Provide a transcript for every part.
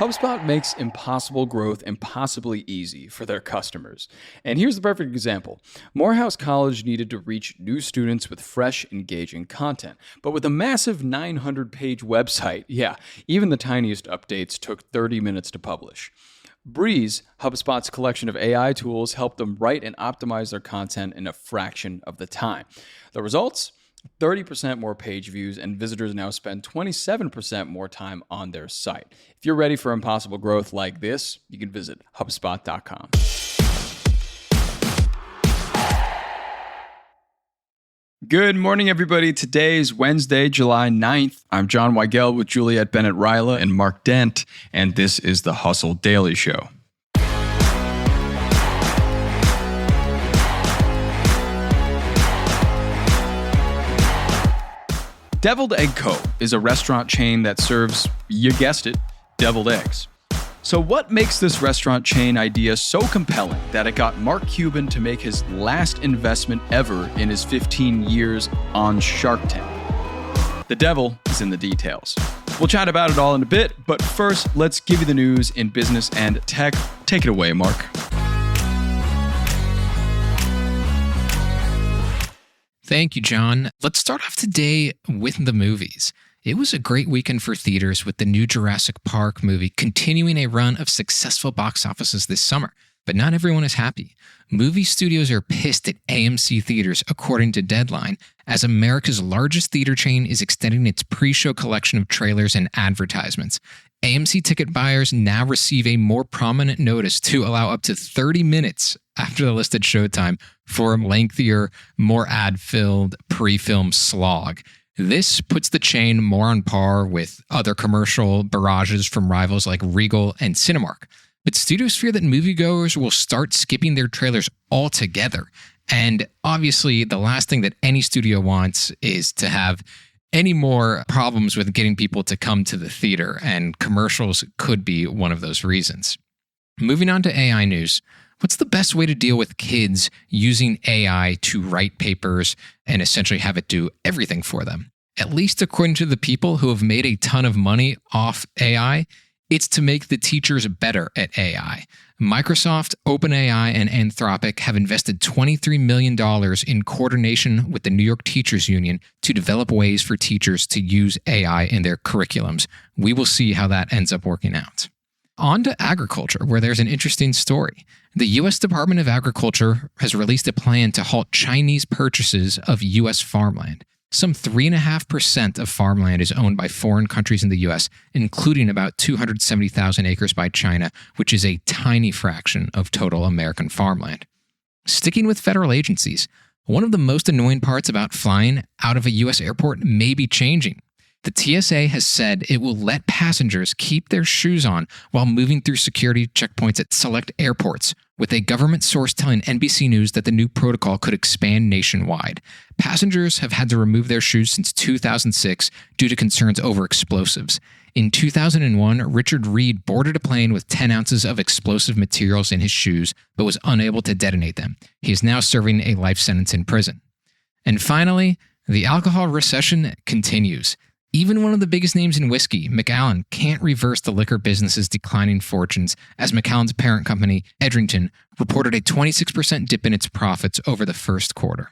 HubSpot makes impossible growth impossibly easy for their customers. And here's the perfect example. Morehouse College needed to reach new students with fresh, engaging content. But with a massive 900-page website, even the tiniest updates took 30 minutes to publish. Breeze, HubSpot's collection of AI tools, helped them write and optimize their content in a fraction of the time. The results? 30% more page views, and visitors now spend 27% more time on their site. If you're ready for impossible growth like this, you can visit HubSpot.com. Good morning, everybody. Today is Wednesday, July 9th. I'm John Weigell with Juliet, Bennett, and Mark Dent, and this is the Hustle Daily Show. Deviled Egg Co. is a restaurant chain that serves, you guessed it, deviled eggs. So what makes this restaurant chain idea so compelling that it got Mark Cuban to make his last investment ever in his 15 years on Shark Tank? The devil is in the details. We'll chat about it all in a bit, but first, let's give you the news in business and tech. Take it away, Mark. Thank you, John. Let's start off today with the movies. It was a great weekend for theaters with the new Jurassic Park movie continuing a run of successful box offices this summer. But not everyone is happy. Movie studios are pissed at AMC theaters, according to Deadline, as America's largest theater chain is extending its pre-show collection of trailers and advertisements. AMC ticket buyers now receive a more prominent notice to allow up to 30 minutes after the listed showtime for a lengthier, more ad-filled pre-film slog. This puts the chain more on par with other commercial barrages from rivals like Weigell and Cinemark. But studios fear that moviegoers will start skipping their trailers altogether. And obviously, the last thing that any studio wants is to have any more problems with getting people to come to the theater, and commercials could be one of those reasons. Moving on to AI news. What's the best way to deal with kids using AI to write papers and essentially have it do everything for them? At least according to the people who have made a ton of money off AI, it's to make the teachers better at AI. Microsoft, OpenAI, and Anthropic have invested $23 million in coordination with the New York Teachers Union to develop ways for teachers to use AI in their curriculums. We will see how that ends up working out. On to agriculture, where there's an interesting story. The U.S. Department of Agriculture has released a plan to halt Chinese purchases of U.S. farmland. Some 3.5% of farmland is owned by foreign countries in the U.S., including about 270,000 acres by China, which is a tiny fraction of total American farmland. Sticking with federal agencies, one of the most annoying parts about flying out of a U.S. airport may be changing. The TSA has said it will let passengers keep their shoes on while moving through security checkpoints at select airports, with a government source telling NBC News that the new protocol could expand nationwide. Passengers have had to remove their shoes since 2006 due to concerns over explosives. In 2001, Richard Reed boarded a plane with 10 ounces of explosive materials in his shoes, but was unable to detonate them. He is now serving a life sentence in prison. And finally, the alcohol recession continues. Even one of the biggest names in whiskey, Macallan, can't reverse the liquor business's declining fortunes, as Macallan's parent company, Edrington, reported a 26% dip in its profits over the first quarter.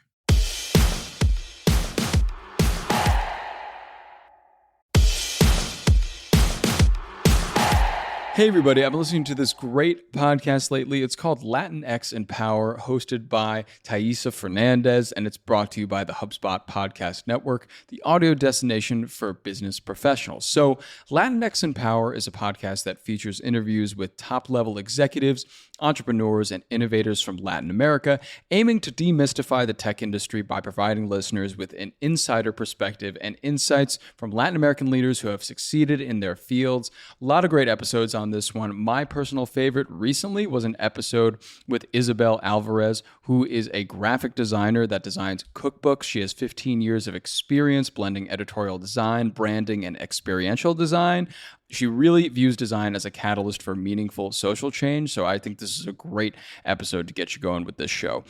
Hey everybody, I've been listening to this great podcast lately. It's called Latinx in Power, hosted by Thaisa Fernandez, and it's brought to you by the HubSpot Podcast Network, the audio destination for business professionals. So Latinx in Power is a podcast that features interviews with top-level executives, entrepreneurs, and innovators from Latin America, aiming to demystify the tech industry by providing listeners with an insider perspective and insights from Latin American leaders who have succeeded in their fields. A lot of great episodes on this one. My personal favorite recently was an episode with Isabel Alvarez, who is a graphic designer that designs cookbooks. She has 15 years of experience blending editorial design, branding, and experiential design. She really views design as a catalyst for meaningful social change, so I think this is a great episode to get you going with this show.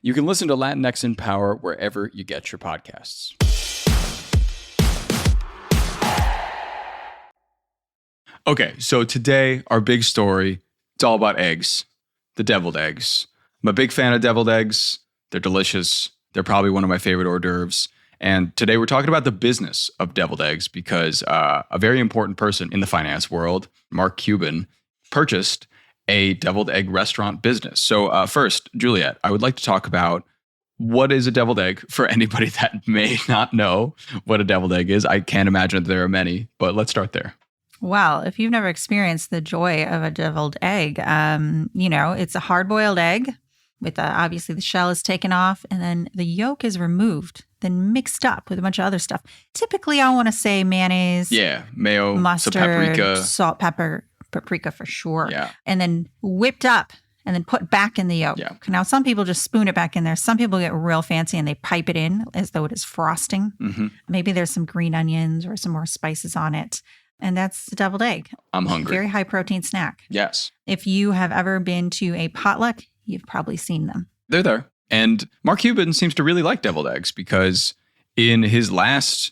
You can listen to Latinx in Power wherever you get your podcasts. Okay, so today, our big story, it's all about eggs, the deviled eggs. I'm a big fan of deviled eggs. They're delicious. They're probably one of my favorite hors d'oeuvres. And today we're talking about the business of deviled eggs because a very important person in the finance world, Mark Cuban, purchased a deviled egg restaurant business. So first, Juliet, I would like to talk about what is a deviled egg for anybody that may not know what a deviled egg is. I can't imagine that there are many, but let's start there. Well, if you've never experienced the joy of a deviled egg, it's a hard-boiled egg with obviously the shell is taken off and then the yolk is removed, then mixed up with a bunch of other stuff. Typically, I want to say mayonnaise. Yeah, mayo, mustard, some paprika. Salt, pepper, paprika for sure. Yeah. And then whipped up and then put back in the yolk. Yeah. Now, some people just spoon it back in there. Some people get real fancy and they pipe it in as though it is frosting. Mm-hmm. Maybe there's some green onions or some more spices on it. And that's the deviled egg. I'm hungry. Very high protein snack. Yes. If you have ever been to a potluck, you've probably seen them. They're there. And Mark Cuban seems to really like deviled eggs because in his last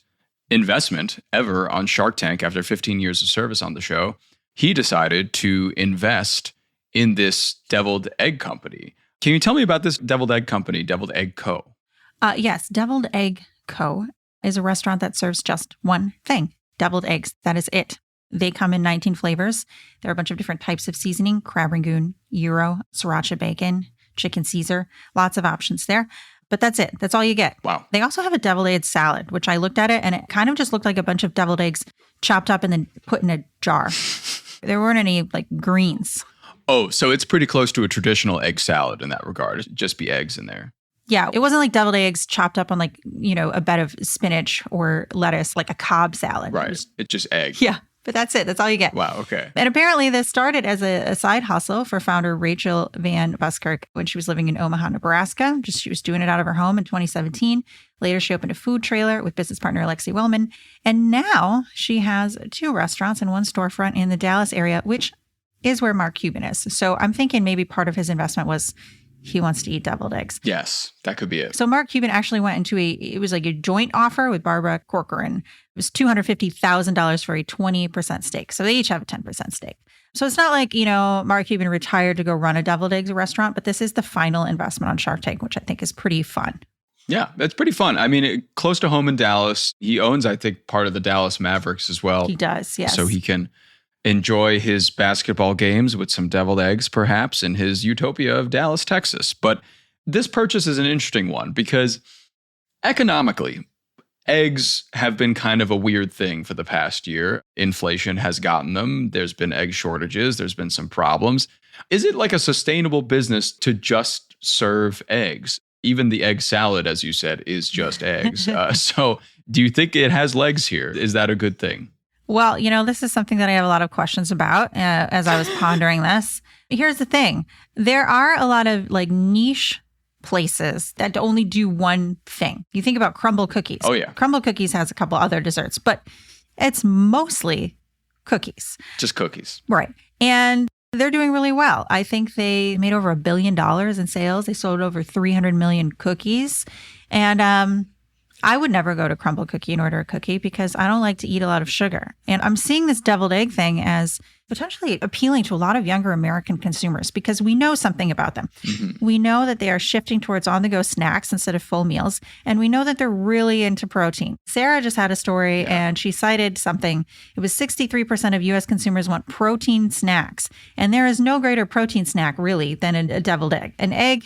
investment ever on Shark Tank after 15 years of service on the show, he decided to invest in this deviled egg company. Can you tell me about this deviled egg company, Deviled Egg Co.? Yes, Deviled Egg Co. is a restaurant that serves just one thing. Deviled eggs. That is it. They come in 19 flavors. There are a bunch of different types of seasoning, crab rangoon, gyro, sriracha bacon, chicken Caesar, lots of options there. But that's it. That's all you get. Wow. They also have a deviled egg salad, which I looked at it and it kind of just looked like a bunch of deviled eggs chopped up and then put in a jar. There weren't any like greens. Oh, so it's pretty close to a traditional egg salad in that regard. It'd just be eggs in there. Yeah, it wasn't like deviled eggs chopped up on like, a bed of spinach or lettuce, like a Cobb salad. Right. It's just egg. Yeah, but that's it. That's all you get. Wow. Okay. And apparently this started as a side hustle for founder Rachel Van Buskirk when she was living in Omaha, Nebraska. She was doing it out of her home in 2017. Later, she opened a food trailer with business partner Alexi Wellman. And now she has 2 restaurants and 1 storefront in the Dallas area, which is where Mark Cuban is. So I'm thinking maybe part of his investment was he wants to eat deviled eggs. Yes, that could be it. So Mark Cuban actually went into it was like a joint offer with Barbara Corcoran. It was $250,000 for a 20% stake. So they each have a 10% stake. So it's not like, Mark Cuban retired to go run a deviled eggs restaurant, but this is the final investment on Shark Tank, which I think is pretty fun. Yeah, that's pretty fun. I mean, close to home in Dallas. He owns, I think, part of the Dallas Mavericks as well. He does, yes. So he can enjoy his basketball games with some deviled eggs, perhaps, in his utopia of Dallas, Texas. But this purchase is an interesting one because economically, eggs have been kind of a weird thing for the past year. Inflation has gotten them. There's been egg shortages. There's been some problems. Is it like a sustainable business to just serve eggs? Even the egg salad, as you said, is just eggs. So do you think it has legs here? Is that a good thing? Well, this is something that I have a lot of questions about as I was pondering this. Here's the thing. There are a lot of like niche places that only do one thing. You think about crumble cookies. Oh, yeah. Crumble cookies has a couple other desserts, but it's mostly cookies. Just cookies. Right. And they're doing really well. I think they made over $1 billion in sales. They sold over 300 million cookies. And I would never go to Crumble Cookie and order a cookie because I don't like to eat a lot of sugar. And I'm seeing this deviled egg thing as potentially appealing to a lot of younger American consumers because we know something about them. Mm-hmm. We know that they are shifting towards on-the-go snacks instead of full meals. And we know that they're really into protein. Sarah just had a story and she cited something. It was 63% of U.S. consumers want protein snacks. And there is no greater protein snack really than a deviled egg. An egg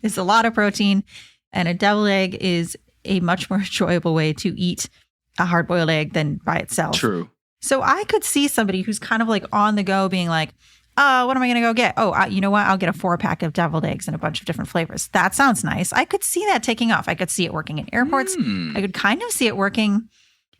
is a lot of protein and a deviled egg is a much more enjoyable way to eat a hard-boiled egg than by itself. True. So I could see somebody who's kind of like on the go being like, what am I going to go get? You know what? I'll get a 4-pack of deviled eggs in a bunch of different flavors. That sounds nice. I could see that taking off. I could see it working in airports. I could kind of see it working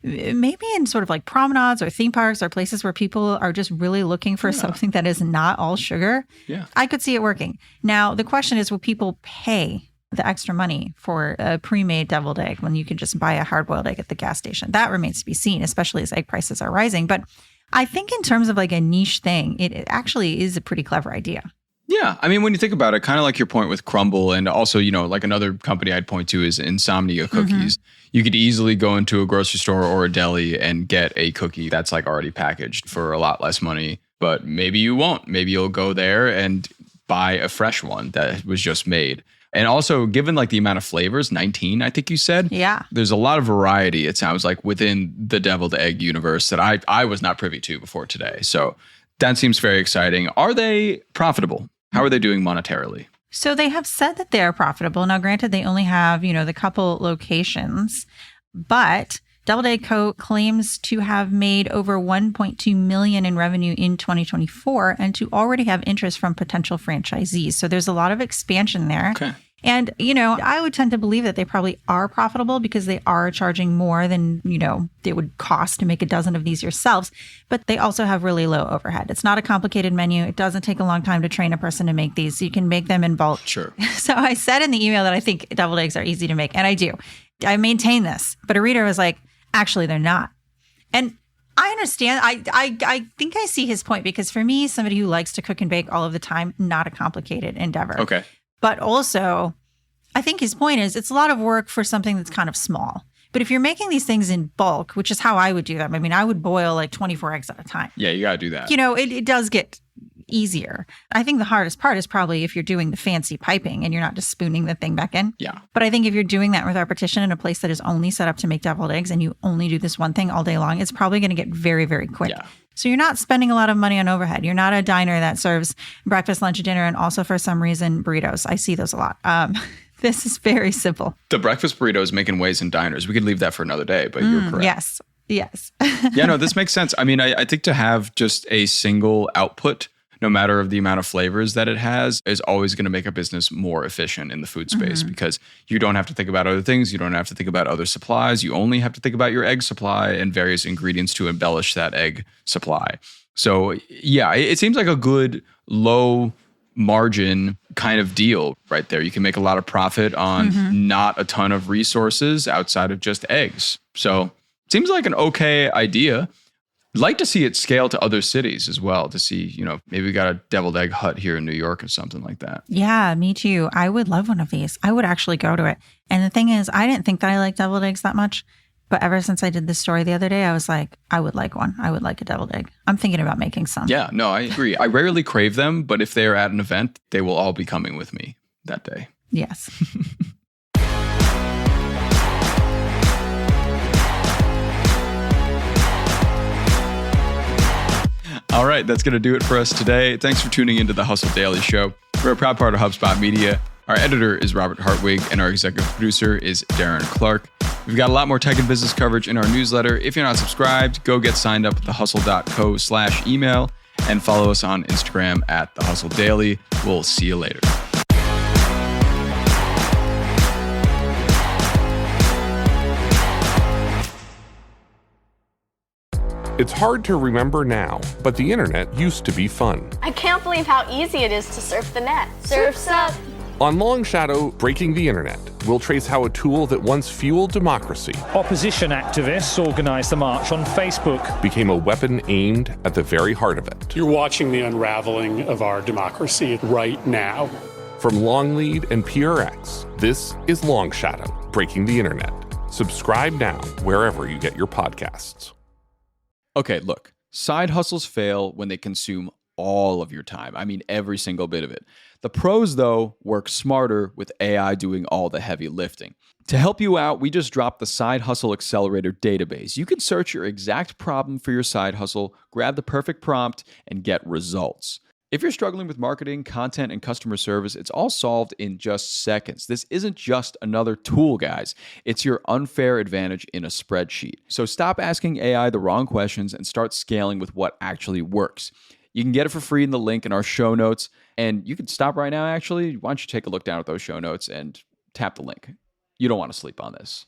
maybe in sort of like promenades or theme parks or places where people are just really looking for something that is not all sugar. Yeah. I could see it working. Now, the question is, will people pay the extra money for a pre-made deviled egg when you can just buy a hard-boiled egg at the gas station? That remains to be seen, especially as egg prices are rising. But I think in terms of like a niche thing, it actually is a pretty clever idea. Yeah. I mean, when you think about it, kind of like your point with Crumble, and also, like another company I'd point to is Insomnia Cookies. You could easily go into a grocery store or a deli and get a cookie that's like already packaged for a lot less money. But maybe you won't. Maybe you'll go there and buy a fresh one that was just made. And also, given like the amount of flavors, 19, I think you said. Yeah. There's a lot of variety, it sounds like, within the deviled egg universe that I was not privy to before today. So that seems very exciting. Are they profitable? How are they doing monetarily? So they have said that they're profitable. Now, granted, they only have, the couple locations, but Deviled Egg Co. claims to have made over $1.2 million in revenue in 2024 and to already have interest from potential franchisees. So there's a lot of expansion there. Okay. And, I would tend to believe that they probably are profitable because they are charging more than, it would cost to make a dozen of these yourselves. But they also have really low overhead. It's not a complicated menu. It doesn't take a long time to train a person to make these. So you can make them in bulk. Sure. So I said in the email that I think deviled eggs are easy to make. And I do. I maintain this. But a reader was like, actually, they're not. And I understand. I think I see his point, because for me, somebody who likes to cook and bake all of the time, not a complicated endeavor. Okay. But also, I think his point is it's a lot of work for something that's kind of small. But if you're making these things in bulk, which is how I would do them, I mean, I would boil like 24 eggs at a time. Yeah, you got to do that. It does get easier. I think the hardest part is probably if you're doing the fancy piping and you're not just spooning the thing back in. Yeah. But I think if you're doing that with repetition in a place that is only set up to make deviled eggs and you only do this one thing all day long, it's probably going to get very, very quick. Yeah. So you're not spending a lot of money on overhead. You're not a diner that serves breakfast, lunch, dinner, and also for some reason burritos. I see those a lot. This is very simple. The breakfast burritos making ways in diners. We could leave that for another day, but you're correct. Yes. Yeah, no, this makes sense. I mean, I think to have just a single output, no matter of the amount of flavors that it has, is always going to make a business more efficient in the food space, because you don't have to think about other things. You don't have to think about other supplies. You only have to think about your egg supply and various ingredients to embellish that egg supply. So yeah, it seems like a good low margin kind of deal right there. You can make a lot of profit on not a ton of resources outside of just eggs. So it seems like an okay idea. Like to see it scale to other cities as well, to see, maybe we got a deviled egg hut here in New York or something like that. Yeah, me too. I would love one of these. I would actually go to it. And the thing is, I didn't think that I liked deviled eggs that much. But ever since I did this story the other day, I was like, I would like one. I would like a deviled egg. I'm thinking about making some. Yeah, no, I agree. I rarely crave them, but if they are at an event, they will all be coming with me that day. Yes. All right, that's going to do it for us today. Thanks for tuning into the Hustle Daily Show. We're a proud part of HubSpot Media. Our editor is Robert Hartwig, and our executive producer is Darren Clark. We've got a lot more tech and business coverage in our newsletter. If you're not subscribed, go get signed up at thehustle.co/email and follow us on Instagram at The Hustle Daily. We'll see you later. It's hard to remember now, but the internet used to be fun. I can't believe how easy it is to surf the net. Surf's up. On Long Shadow, Breaking the Internet, we'll trace how a tool that once fueled democracy Opposition activists organized the march on Facebook. became a weapon aimed at the very heart of it. You're watching the unraveling of our democracy right now. From Longlead and PRX, this is Long Shadow, Breaking the Internet. Subscribe now wherever you get your podcasts. Okay, look, side hustles fail when they consume all of your time. I mean, every single bit of it. The pros, though, work smarter with AI doing all the heavy lifting. To help you out, we just dropped the Side Hustle Accelerator database. You can search your exact problem for your side hustle, grab the perfect prompt, and get results. If you're struggling with marketing, content, and customer service, it's all solved in just seconds. This isn't just another tool, guys. It's your unfair advantage in a spreadsheet. So stop asking AI the wrong questions and start scaling with what actually works. You can get it for free in the link in our show notes. And you can stop right now, actually. Why don't you take a look down at those show notes and tap the link? You don't want to sleep on this.